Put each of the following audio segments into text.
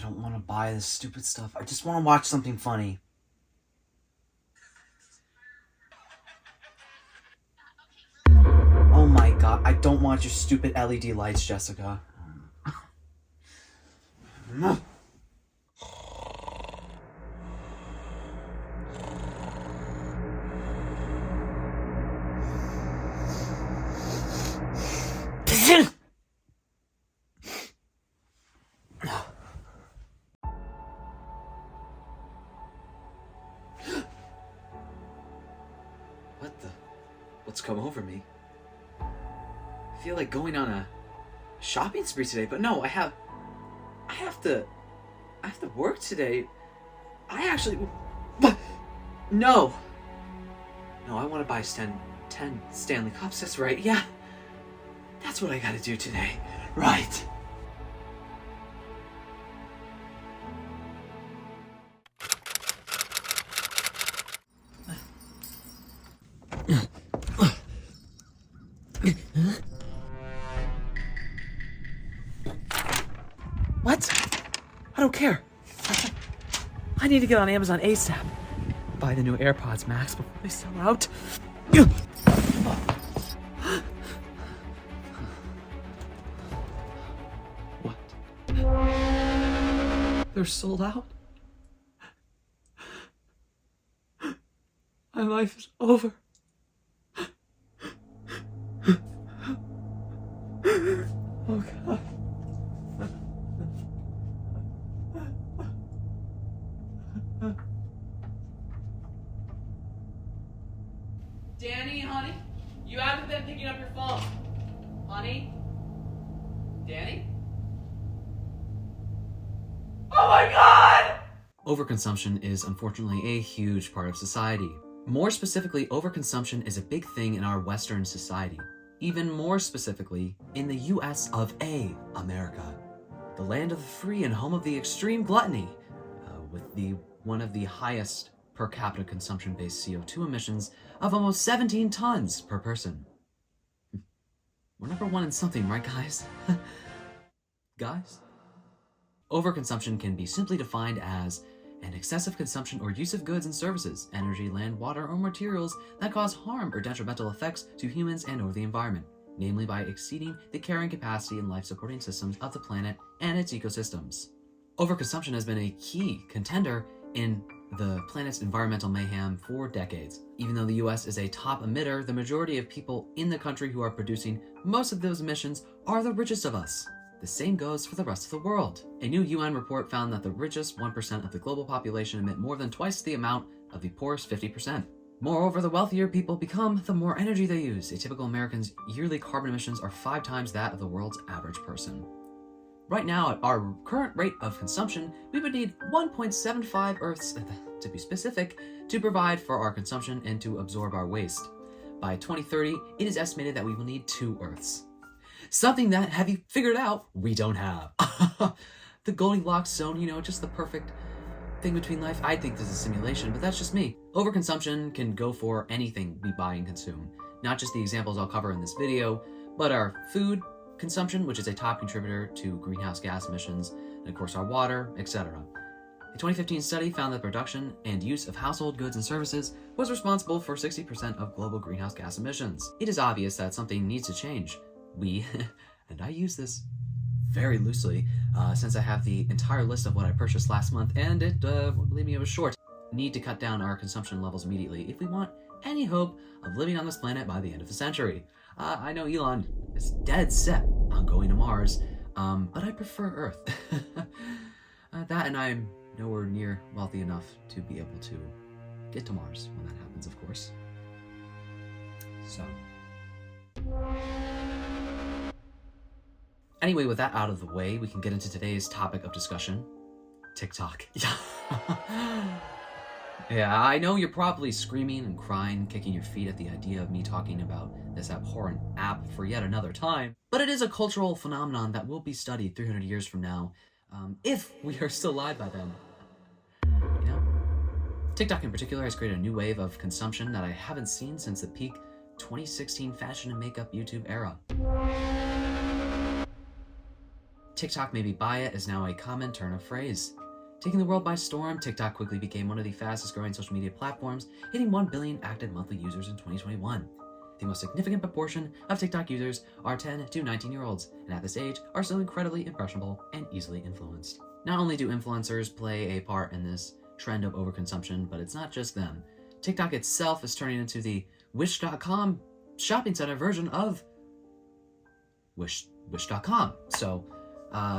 don't want to buy this stupid stuff. I just want to watch something funny. Oh my god, I don't want your stupid LED lights, Jessica. What's come over me? I feel like going on a shopping spree today, but no, I have to work today. I actually, no, I want to buy 10 Stanley Cups. That's right. Yeah, that's what I gotta do today. Right. What? I don't care. I need to get on Amazon ASAP. Buy the new AirPods Max before they sell out. What? They're sold out? My life is over. Oh God. Danny, honey, you haven't been picking up your phone. Honey? Danny? Oh my God! Overconsumption is unfortunately a huge part of society. More specifically, overconsumption is a big thing in our Western society. Even more specifically, in the US of A, America. The land of the free and home of the extreme gluttony, with one of the highest per capita consumption-based CO2 emissions of almost 17 tons per person. We're number one in something, right guys? Guys? Overconsumption can be simply defined as an excessive consumption or use of goods and services, energy, land, water, or materials that cause harm or detrimental effects to humans and or the environment, namely by exceeding the carrying capacity and life-supporting systems of the planet and its ecosystems. Overconsumption has been a key contender in the planet's environmental mayhem for decades. Even though the US is a top emitter, the majority of people in the country who are producing most of those emissions are the richest of us. The same goes for the rest of the world. A new UN report found that the richest 1% of the global population emit more than twice the amount of the poorest 50%. Moreover, the wealthier people become, the more energy they use. A typical American's yearly carbon emissions are 5 times that of the world's average person. Right now, at our current rate of consumption, we would need 1.75 Earths, to be specific, to provide for our consumption and to absorb our waste. By 2030, it is estimated that we will need 2 Earths. Something that, have you figured out, we don't have. The Goldilocks zone, just the perfect thing between life. I think this is a simulation, but that's just me. Overconsumption can go for anything we buy and consume. Not just the examples I'll cover in this video, but our food consumption, which is a top contributor to greenhouse gas emissions, and of course our water, etc. A 2015 study found that production and use of household goods and services was responsible for 60% of global greenhouse gas emissions. It is obvious that something needs to change. We, and I use this very loosely, since I have the entire list of what I purchased last month, and it, believe me, it was short, need to cut down our consumption levels immediately if we want any hope of living on this planet by the end of the century. I know Elon is dead set on going to Mars, but I prefer Earth. That, and I'm nowhere near wealthy enough to be able to get to Mars when that happens, of course. So. Anyway, with that out of the way, we can get into today's topic of discussion. TikTok. Yeah, I know you're probably screaming and crying, kicking your feet at the idea of me talking about this abhorrent app for yet another time, but it is a cultural phenomenon that will be studied 300 years from now, if we are still alive by then. TikTok in particular has created a new wave of consumption that I haven't seen since the peak 2016 fashion and makeup YouTube era. TikTok made me buy it is now a common turn of phrase. Taking the world by storm, TikTok quickly became one of the fastest growing social media platforms, hitting 1 billion active monthly users in 2021. The most significant proportion of TikTok users are 10 to 19-year-olds, and at this age are still incredibly impressionable and easily influenced. Not only do influencers play a part in this trend of overconsumption, but it's not just them. TikTok itself is turning into the Wish.com shopping center version of Wish.com. So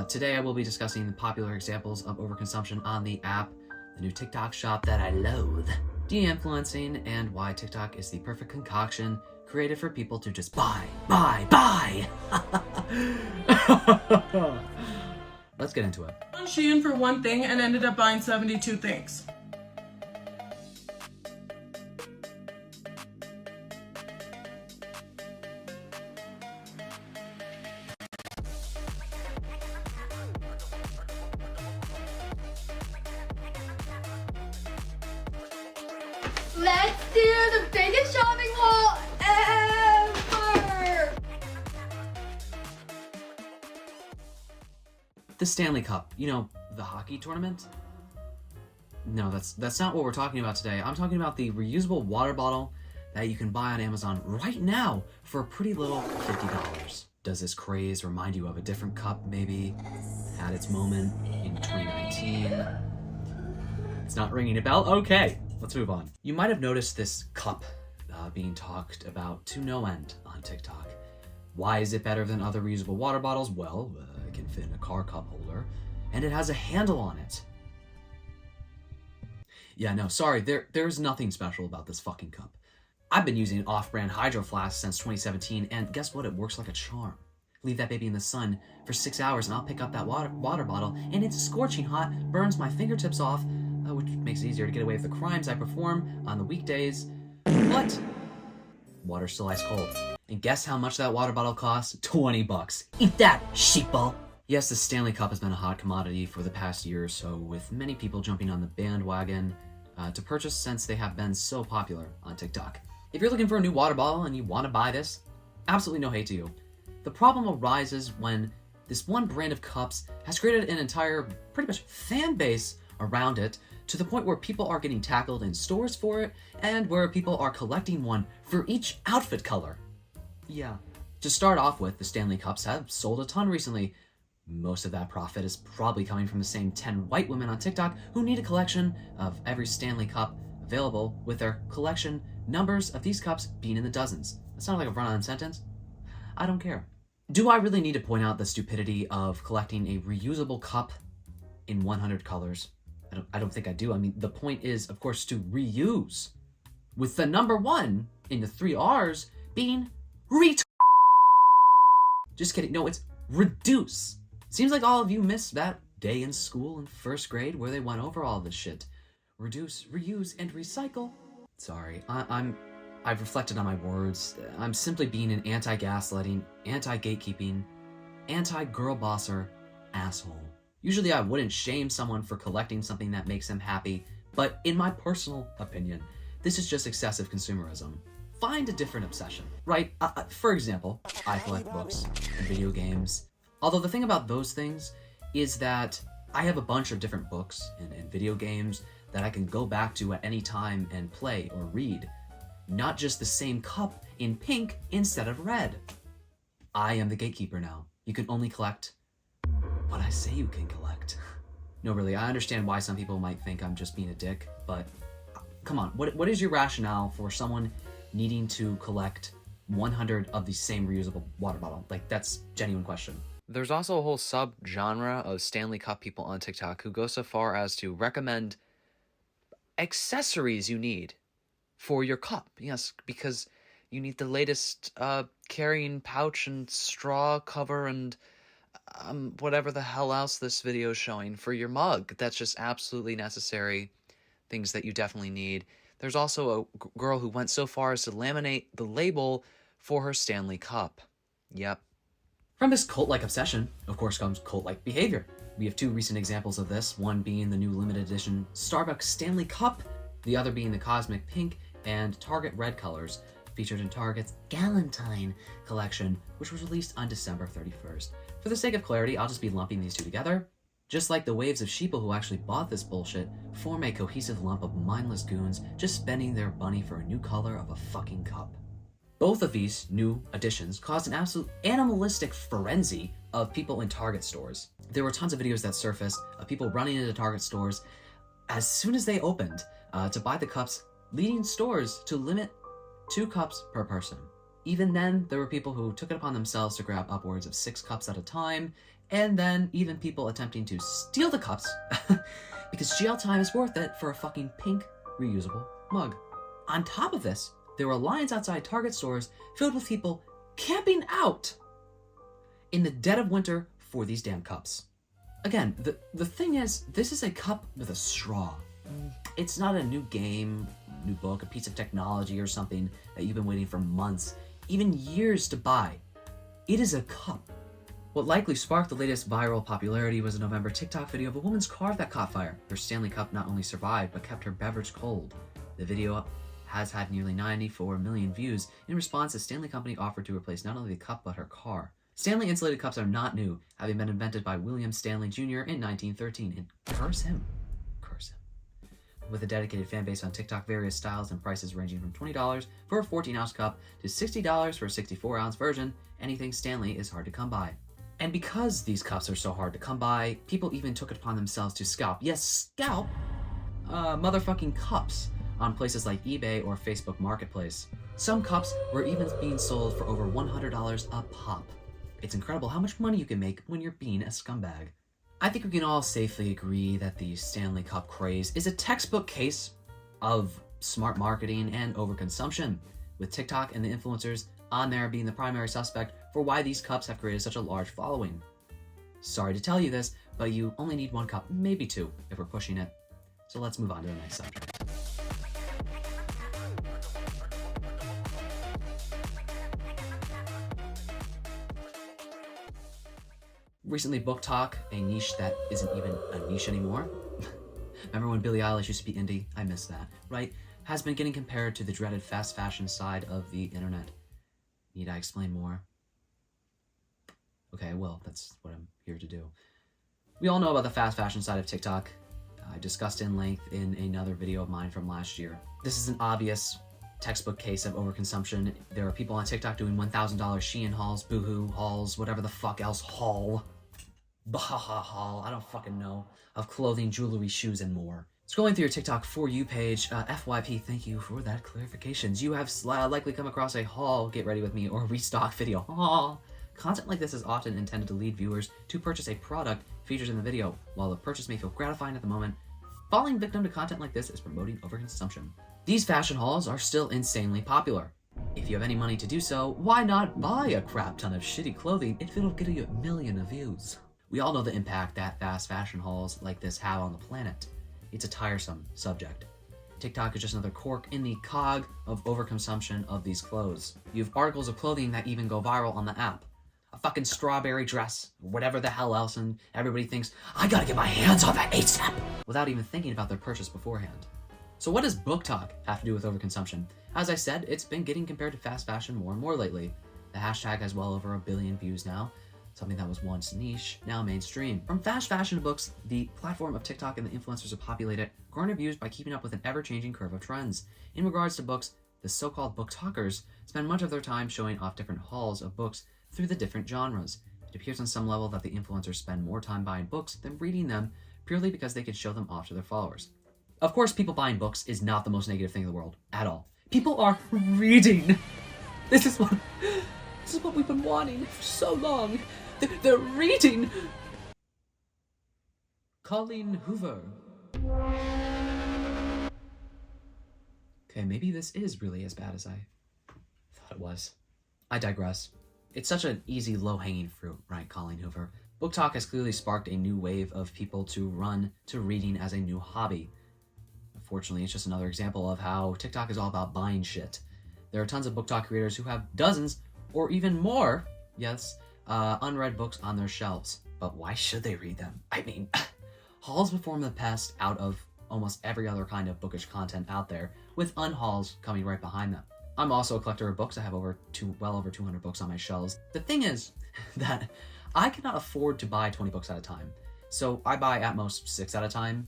today I will be discussing popular examples of overconsumption on the app, the new TikTok shop that I loathe, de-influencing, and why TikTok is the perfect concoction created for people to just buy. Let's get into it. On Shein for one thing and ended up buying 72 things. Let's do the biggest shopping haul ever! The Stanley Cup, you know, the hockey tournament? No, that's not what we're talking about today. I'm talking about the reusable water bottle that you can buy on Amazon right now for a pretty little $50. Does this craze remind you of a different cup maybe had its moment in 2019? It's not ringing a bell? Okay, let's move on. You might have noticed this cup being talked about to no end on TikTok. Why is it better than other reusable water bottles? Well, it can fit in a car cup holder, and it has a handle on it. Yeah, no, sorry, there's nothing special about this fucking cup. I've been using an off-brand Hydro Flask since 2017, and guess what? It works like a charm. Leave that baby in the sun for 6 hours, and I'll pick up that water bottle, and it's scorching hot, burns my fingertips off, which makes it easier to get away with the crimes I perform on the weekdays. What? Water's still ice cold. And guess how much that water bottle costs? $20. Eat that, sheeple! Yes, the Stanley Cup has been a hot commodity for the past year or so, with many people jumping on the bandwagon to purchase since they have been so popular on TikTok. If you're looking for a new water bottle and you want to buy this, absolutely no hate to you. The problem arises when this one brand of cups has created an entire, pretty much, fan base around it, to the point where people are getting tackled in stores for it, and where people are collecting one for each outfit color. Yeah. To start off with, the Stanley Cups have sold a ton recently. Most of that profit is probably coming from the same 10 white women on TikTok who need a collection of every Stanley Cup available, with their collection numbers of these cups being in the dozens. That sounds like a run-on sentence. I don't care. Do I really need to point out the stupidity of collecting a reusable cup in 100 colors? I don't think I do. I mean, the point is, of course, to reuse, with the number 1 in the 3 R's being Just kidding. No, it's reduce. Seems like all of you missed that day in school in first grade where they went over all this shit. Reduce, reuse, and recycle. Sorry, I've reflected on my words. I'm simply being an anti-gaslighting, anti-gatekeeping, anti-girl bosser asshole. Usually I wouldn't shame someone for collecting something that makes them happy, but in my personal opinion, this is just excessive consumerism. Find a different obsession, right? For example, I collect books and video games. Although the thing about those things is that I have a bunch of different books and video games that I can go back to at any time and play or read. Not just the same cup in pink instead of red. I am the gatekeeper now. You can only collect what I say you can collect. No, really, I understand why some people might think I'm just being a dick, but come on, what is your rationale for someone needing to collect 100 of the same reusable water bottle? Like, that's a genuine question. There's also a whole sub-genre of Stanley Cup people on TikTok who go so far as to recommend accessories you need for your cup. Yes, because you need the latest carrying pouch and straw cover and whatever the hell else this video is showing for your mug. That's just absolutely necessary things that you definitely need. There's also a girl who went so far as to laminate the label for her Stanley Cup. Yep. From this cult-like obsession, of course, comes cult-like behavior. We have 2 recent examples of this, one being the new limited edition Starbucks Stanley Cup, the other being the Cosmic Pink and Target Red colors, featured in Target's Galentine collection, which was released on December 31st. For the sake of clarity, I'll just be lumping these two together. Just like the waves of sheeple who actually bought this bullshit form a cohesive lump of mindless goons just spending their money for a new color of a fucking cup. Both of these new additions caused an absolute animalistic frenzy of people in Target stores. There were tons of videos that surfaced of people running into Target stores as soon as they opened to buy the cups, leading stores to limit 2 cups per person. Even then, there were people who took it upon themselves to grab upwards of 6 cups at a time, and then even people attempting to steal the cups because jail time is worth it for a fucking pink reusable mug. On top of this, there were lines outside Target stores filled with people camping out in the dead of winter for these damn cups. Again, the thing is, this is a cup with a straw. It's not a new game, new book, a piece of technology or something that you've been waiting for months, even years to buy. It is a cup. What likely sparked the latest viral popularity was a November TikTok video of a woman's car that caught fire. Her Stanley cup not only survived, but kept her beverage cold. The video has had nearly 94 million views. In response, the Stanley company offered to replace not only the cup, but her car. Stanley insulated cups are not new, having been invented by William Stanley Jr. in 1913. And curse him. Curse him. With a dedicated fan base on TikTok, various styles and prices ranging from $20 for a 14-ounce cup to $60 for a 64-ounce version, anything Stanley is hard to come by. And because these cups are so hard to come by, people even took it upon themselves to scalp, yes, scalp, motherfucking cups on places like eBay or Facebook Marketplace. Some cups were even being sold for over $100 a pop. It's incredible how much money you can make when you're being a scumbag. I think we can all safely agree that the Stanley Cup craze is a textbook case of smart marketing and overconsumption, with TikTok and the influencers on there being the primary suspect for why these cups have created such a large following. Sorry to tell you this, but you only need 1 cup, maybe 2, if we're pushing it. So let's move on to the next subject. Recently, Book Talk, a niche that isn't even a niche anymore. Remember when Billie Eilish used to be indie? I miss that, right? Has been getting compared to the dreaded fast fashion side of the internet. Need I explain more? Okay, well, that's what I'm here to do. We all know about the fast fashion side of TikTok. I discussed in length in another video of mine from last year. This is an obvious textbook case of overconsumption. There are people on TikTok doing $1,000 Shein hauls, Boohoo hauls, whatever the fuck else haul. Bahaha haul, I don't fucking know. Of clothing, jewelry, shoes, and more. Scrolling through your TikTok For You page, FYP, thank you for that clarifications. You have likely come across a haul, get ready with me, or restock video. Haul. Content like this is often intended to lead viewers to purchase a product featured in the video. While the purchase may feel gratifying at the moment, falling victim to content like this is promoting overconsumption. These fashion hauls are still insanely popular. If you have any money to do so, why not buy a crap ton of shitty clothing if it'll get you 1 million views? We all know the impact that fast fashion hauls like this have on the planet. It's a tiresome subject. TikTok is just another cork in the cog of overconsumption of these clothes. You have articles of clothing that even go viral on the app. A fucking strawberry dress, whatever the hell else, and everybody thinks, I gotta get my hands on that ASAP, without even thinking about their purchase beforehand. So what does Book Talk have to do with overconsumption? As I said, it's been getting compared to fast fashion more and more lately. The hashtag has well over 1 billion views now. Something that was once niche, now mainstream. From fast fashion to books, the platform of TikTok and the influencers who populate it garner views by keeping up with an ever-changing curve of trends. In regards to books, the so-called book talkers spend much of their time showing off different hauls of books through the different genres. It appears on some level that the influencers spend more time buying books than reading them, purely because they can show them off to their followers. Of course, people buying books is not the most negative thing in the world, at all. People are reading! This is what we've been wanting for so long. They're reading! Colleen Hoover. Okay, maybe this is really as bad as I thought it was. I digress. It's such an easy, low-hanging fruit, right, Colleen Hoover? Book Talk has clearly sparked a new wave of people to run to reading as a new hobby. Unfortunately, it's just another example of how TikTok is all about buying shit. There are tons of Book Talk creators who have dozens, or even more, yes, unread books on their shelves. But why should they read them? I mean, hauls perform the best out of almost every other kind of bookish content out there, with unhauls coming right behind them. I'm also a collector of books. I have well over 200 books on my shelves. The thing is that I cannot afford to buy 20 books at a time. So I buy at most 6 at a time,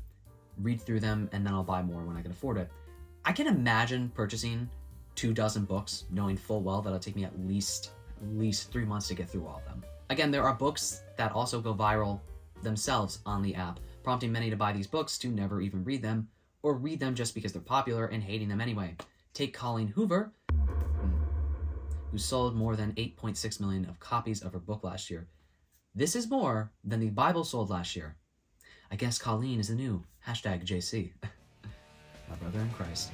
read through them, and then I'll buy more when I can afford it. I can imagine purchasing 24 books, knowing full well that it'll take me at least 3 months to get through all of them. Again, there are books that also go viral themselves on the app, prompting many to buy these books to never even read them, or read them just because they're popular and hating them anyway. Take Colleen Hoover, who sold more than 8.6 million of copies of her book last year. This is more than the Bible sold last year. I guess Colleen is the new #JC. My brother in Christ.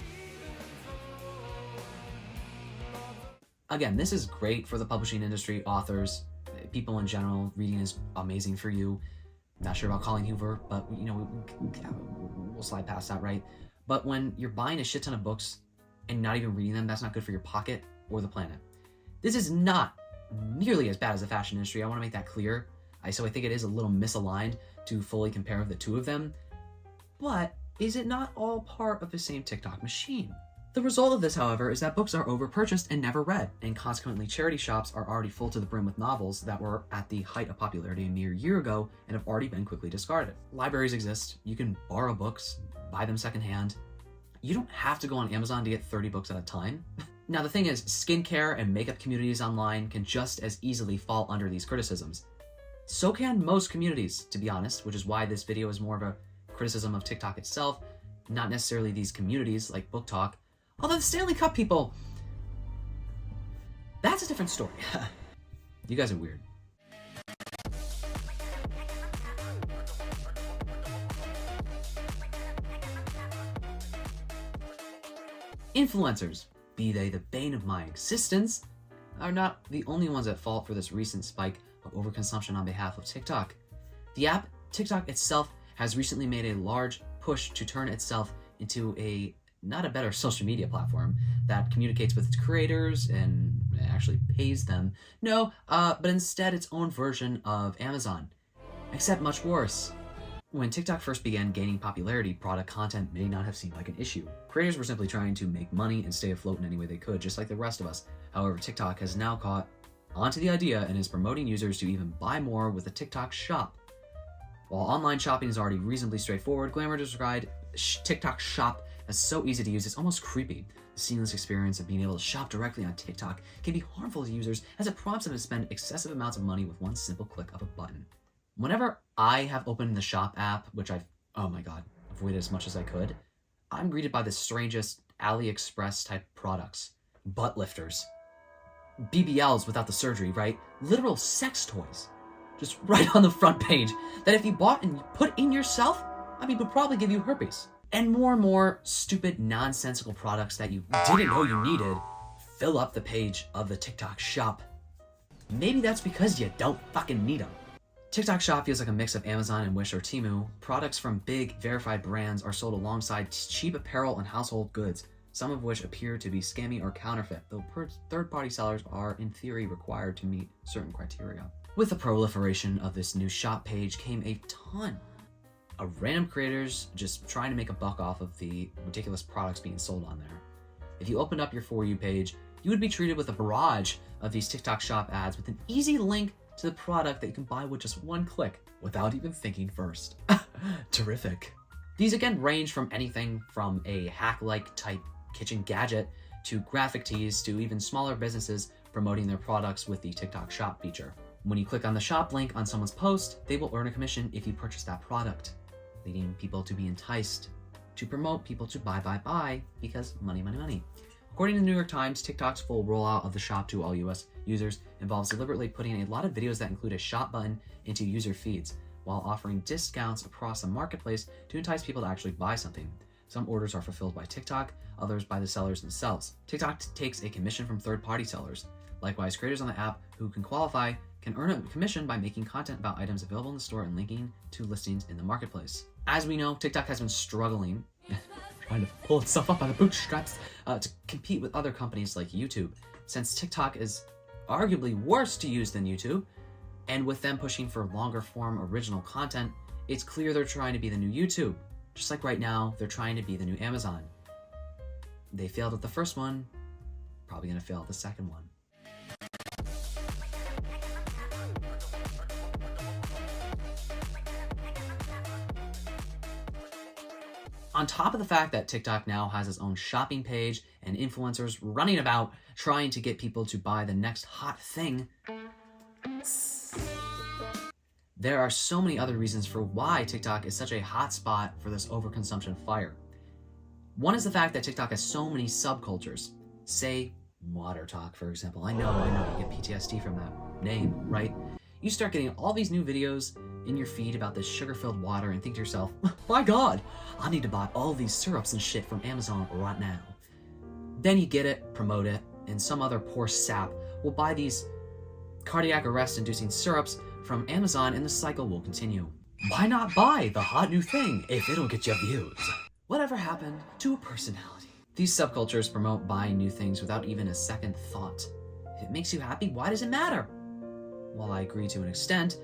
Again, this is great for the publishing industry, authors, people in general. Reading is amazing for you. Not sure about Colleen Hoover, but we'll slide past that, right? But when you're buying a shit ton of books and not even reading them, that's not good for your pocket or the planet. This is not nearly as bad as the fashion industry. I want to make that clear. So I think it is a little misaligned to fully compare the two of them. But is it not all part of the same TikTok machine? The result of this, however, is that books are overpurchased and never read, and consequently charity shops are already full to the brim with novels that were at the height of popularity a mere year ago and have already been quickly discarded. Libraries exist. You can borrow books, buy them secondhand. You don't have to go on Amazon to get 30 books at a time. Now, the thing is, skincare and makeup communities online can just as easily fall under these criticisms. So can most communities, to be honest, which is why this video is more of a criticism of TikTok itself, not necessarily these communities like Book Talk. Although the Stanley Cup people, that's a different story. You guys are weird. Influencers, be they the bane of my existence, are not the only ones at fault for this recent spike of overconsumption on behalf of TikTok. The app, TikTok itself, has recently made a large push to turn itself into not a better social media platform that communicates with its creators and actually pays them. No, but instead its own version of Amazon. Except much worse. When TikTok first began gaining popularity, product content may not have seemed like an issue. Creators were simply trying to make money and stay afloat in any way they could, just like the rest of us. However, TikTok has now caught onto the idea and is promoting users to even buy more with a TikTok shop. While online shopping is already reasonably straightforward, Glamour described TikTok shop as so easy to use it's almost creepy. The seamless experience of being able to shop directly on TikTok can be harmful to users as it prompts them to spend excessive amounts of money with one simple click of a button. Whenever I have opened the shop app, which I've avoided as much as I could, I'm greeted by the strangest AliExpress type products. Butt lifters. BBLs without the surgery, right? Literal sex toys. Just right on the front page that if you bought and put in yourself, would probably give you herpes. And more stupid, nonsensical products that you didn't know you needed fill up the page of the TikTok shop. Maybe that's because you don't fucking need them. TikTok shop feels like a mix of Amazon and Wish or Temu. Products from big, verified brands are sold alongside cheap apparel and household goods, some of which appear to be scammy or counterfeit, though third-party sellers are, in theory, required to meet certain criteria. With the proliferation of this new shop page came a ton of random creators just trying to make a buck off of the ridiculous products being sold on there. If you opened up your For You page, you would be treated with a barrage of these TikTok shop ads with an easy link to the product that you can buy with just one click without even thinking first. Terrific. These again range from anything from a hack-like type kitchen gadget to graphic tees to even smaller businesses promoting their products with the TikTok shop feature. When you click on the shop link on someone's post, they will earn a commission if you purchase that product, leading people to be enticed to promote people to buy because money. According to the New York Times, TikTok's full rollout of the shop to all US users involves deliberately putting a lot of videos that include a shop button into user feeds, while offering discounts across the marketplace to entice people to actually buy something. Some orders are fulfilled by TikTok, others by the sellers themselves. TikTok takes a commission from third-party sellers. Likewise, creators on the app who can qualify can earn a commission by making content about items available in the store and linking to listings in the marketplace. As we know, TikTok has been struggling, trying to pull itself up by the bootstraps, to compete with other companies like YouTube. Since TikTok is arguably worse to use than YouTube, and with them pushing for longer form original content, it's clear they're trying to be the new YouTube. Just like right now, they're trying to be the new Amazon. They failed at the first one, probably gonna fail at the second one. On top of the fact that TikTok now has its own shopping page and influencers running about trying to get people to buy the next hot thing, there are so many other reasons for why TikTok is such a hot spot for this overconsumption fire. One is the fact that TikTok has so many subcultures. Say, water talk, for example. I know, you get PTSD from that name, right? You start getting all these new videos in your feed about this sugar-filled water and think to yourself, my God, I need to buy all these syrups and shit from Amazon right now. Then you get it, promote it, and some other poor sap will buy these cardiac arrest-inducing syrups from Amazon and the cycle will continue. Why not buy the hot new thing if it'll get you views? Whatever happened to a personality? These subcultures promote buying new things without even a second thought. If it makes you happy, why does it matter? While I agree to an extent,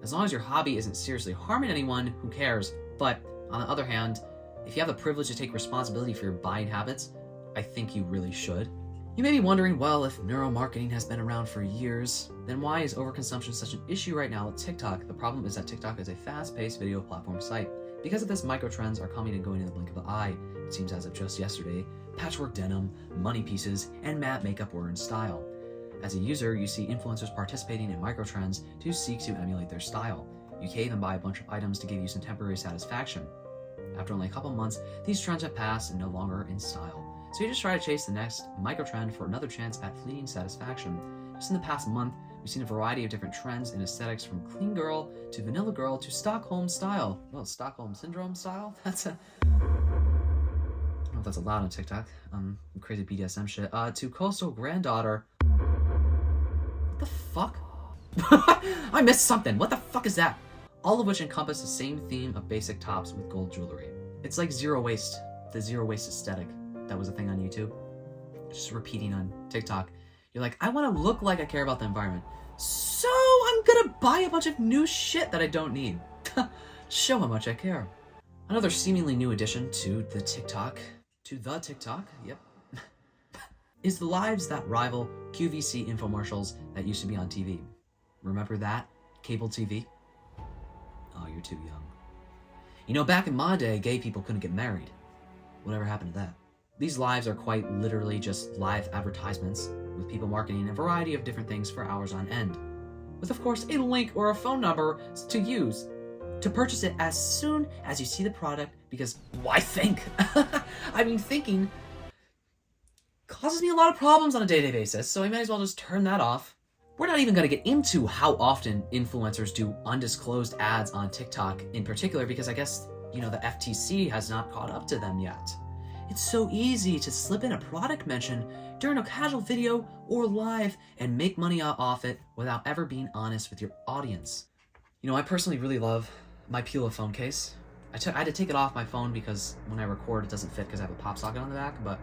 as long as your hobby isn't seriously harming anyone, who cares? But on the other hand, if you have the privilege to take responsibility for your buying habits, I think you really should. You may be wondering, well, if neuromarketing has been around for years, then why is overconsumption such an issue right now with TikTok? The problem is that TikTok is a fast-paced video platform site. Because of this, microtrends are coming and going in the blink of an eye. It seems as of just yesterday, patchwork denim, money pieces, and matte makeup were in style. As a user, you see influencers participating in microtrends to seek to emulate their style. You can even buy a bunch of items to give you some temporary satisfaction. After only a couple months, these trends have passed and no longer in style. So you just try to chase the next microtrend for another chance at fleeting satisfaction. Just in the past month, we've seen a variety of different trends in aesthetics, from clean girl to vanilla girl to Stockholm style. Well, Stockholm syndrome style? I don't know if that's allowed on TikTok. Crazy BDSM shit. To coastal granddaughter. What the fuck? I missed something. What the fuck is that? All of which encompass the same theme of basic tops with gold jewelry. It's like zero waste. The zero waste aesthetic. That was a thing on YouTube. Just repeating on TikTok. You're like, I want to look like I care about the environment. So I'm gonna buy a bunch of new shit that I don't need. Show how much I care. Another seemingly new addition to the TikTok, yep, is the lives that rival QVC infomercials that used to be on TV. Remember that? Cable TV? Oh, you're too young. You know, back in my day, gay people couldn't get married. Whatever happened to that? These lives are quite literally just live advertisements, with people marketing a variety of different things for hours on end. With, of course, a link or a phone number to use to purchase it as soon as you see the product, because why think? I mean, thinking causes me a lot of problems on a day-to-day basis, so I might as well just turn that off. We're not even going to get into how often influencers do undisclosed ads on TikTok in particular, because I guess, you know, the FTC has not caught up to them yet. It's so easy to slip in a product mention during a casual video or live and make money off it without ever being honest with your audience. You know, I personally really love my Pila phone case. I had to take it off my phone because when I record it doesn't fit because I have a pop socket on the back, but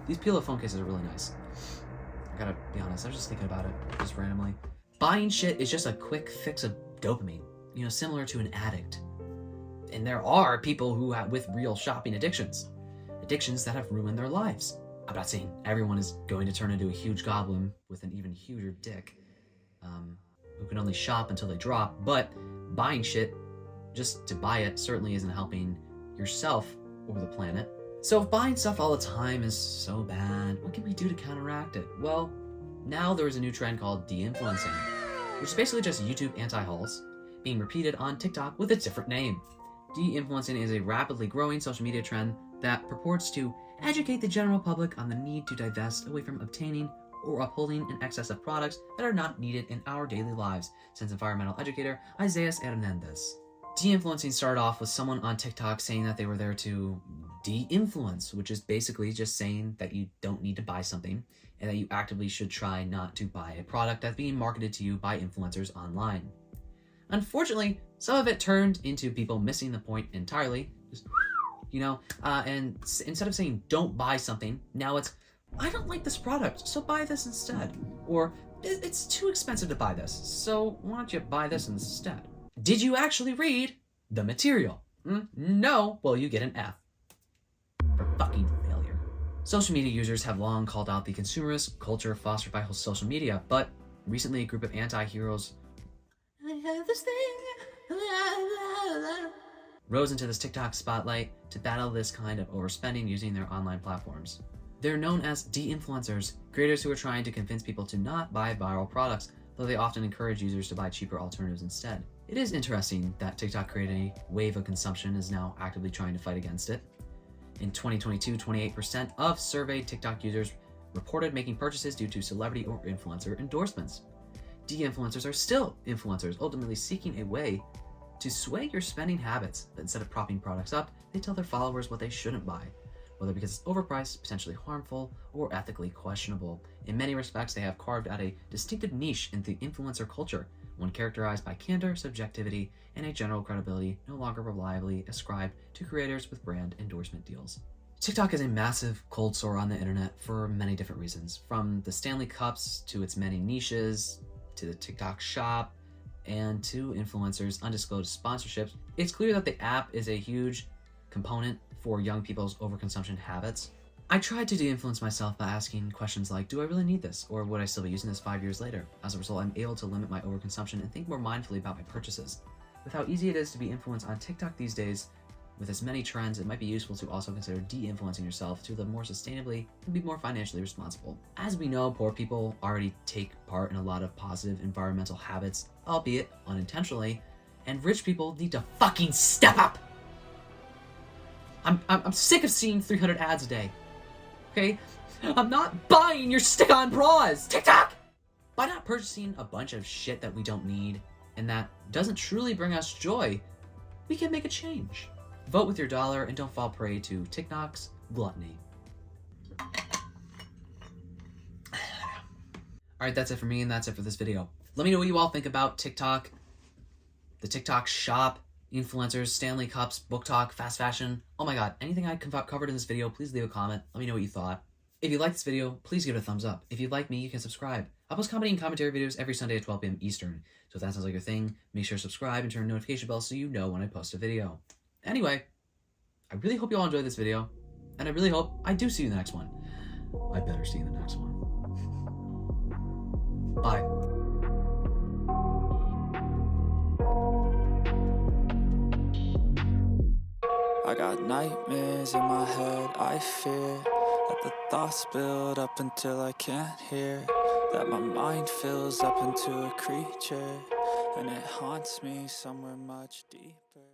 these Pila phone cases are really nice. I gotta be honest, I was just thinking about it just randomly. Buying shit is just a quick fix of dopamine, you know, similar to an addict. And there are people who have with real shopping addictions that have ruined their lives. I'm not saying everyone is going to turn into a huge goblin with an even huger dick, who can only shop until they drop, but buying shit just to buy it certainly isn't helping yourself or the planet. So if buying stuff all the time is so bad, what can we do to counteract it? Well, now there is a new trend called de-influencing, which is basically just YouTube anti-hauls being repeated on TikTok with a different name. De-influencing is a rapidly growing social media trend that purports to educate the general public on the need to divest away from obtaining or upholding an excess of products that are not needed in our daily lives, says environmental educator Isaias Hernandez. De-influencing started off with someone on TikTok saying that they were there to de-influence, which is basically just saying that you don't need to buy something and that you actively should try not to buy a product that's being marketed to you by influencers online. Unfortunately, some of it turned into people missing the point entirely, you know, and instead of saying don't buy something, now it's, I don't like this product, so buy this instead. Or it's too expensive to buy this, so why don't you buy this instead? Did you actually read the material? No? Well, you get an F for fucking failure. Social media users have long called out the consumerist culture fostered by social media, but recently a group of anti-heroes rose into this TikTok spotlight to battle this kind of overspending using their online platforms. They're known as de-influencers, creators who are trying to convince people to not buy viral products, though they often encourage users to buy cheaper alternatives instead. It is interesting that TikTok created a wave of consumption and is now actively trying to fight against it. In 2022, 28% of surveyed TikTok users reported making purchases due to celebrity or influencer endorsements. De-influencers are still influencers, ultimately seeking a way to sway your spending habits, but instead of propping products up, they tell their followers what they shouldn't buy, whether because it's overpriced, potentially harmful, or ethically questionable. In many respects, they have carved out a distinctive niche in the influencer culture, one characterized by candor, subjectivity, and a general credibility no longer reliably ascribed to creators with brand endorsement deals. TikTok is a massive cold sore on the internet for many different reasons, from the Stanley Cups to its many niches, to the TikTok shop, and to influencers' undisclosed sponsorships. It's clear that the app is a huge component for young people's overconsumption habits. I tried to de-influence myself by asking questions like, do I really need this? Or would I still be using this 5 years later? As a result, I'm able to limit my overconsumption and think more mindfully about my purchases. With how easy it is to be influenced on TikTok these days, with as many trends, it might be useful to also consider de-influencing yourself to live more sustainably and be more financially responsible. As we know, poor people already take part in a lot of positive environmental habits, albeit unintentionally, and rich people need to fucking step up! I'm sick of seeing 300 ads a day. Okay? I'm not buying your stick-on bras! TikTok! By not purchasing a bunch of shit that we don't need and that doesn't truly bring us joy, we can make a change. Vote with your dollar and don't fall prey to TikTok's gluttony. Alright, that's it for me and that's it for this video. Let me know what you all think about TikTok, the TikTok shop, influencers, Stanley Cups, book talk, fast fashion. Oh my god, anything I covered in this video, please leave a comment. Let me know what you thought. If you liked this video, please give it a thumbs up. If you like me, you can subscribe. I post comedy and commentary videos every Sunday at 12 p.m. Eastern. So if that sounds like your thing, make sure to subscribe and turn on the notification bell so you know when I post a video. Anyway, I really hope you all enjoyed this video, and I really hope I do see you in the next one. I better see you in the next one. Bye. I got nightmares in my head, I fear that the thoughts build up until I can't hear, that my mind fills up into a creature, and it haunts me somewhere much deeper.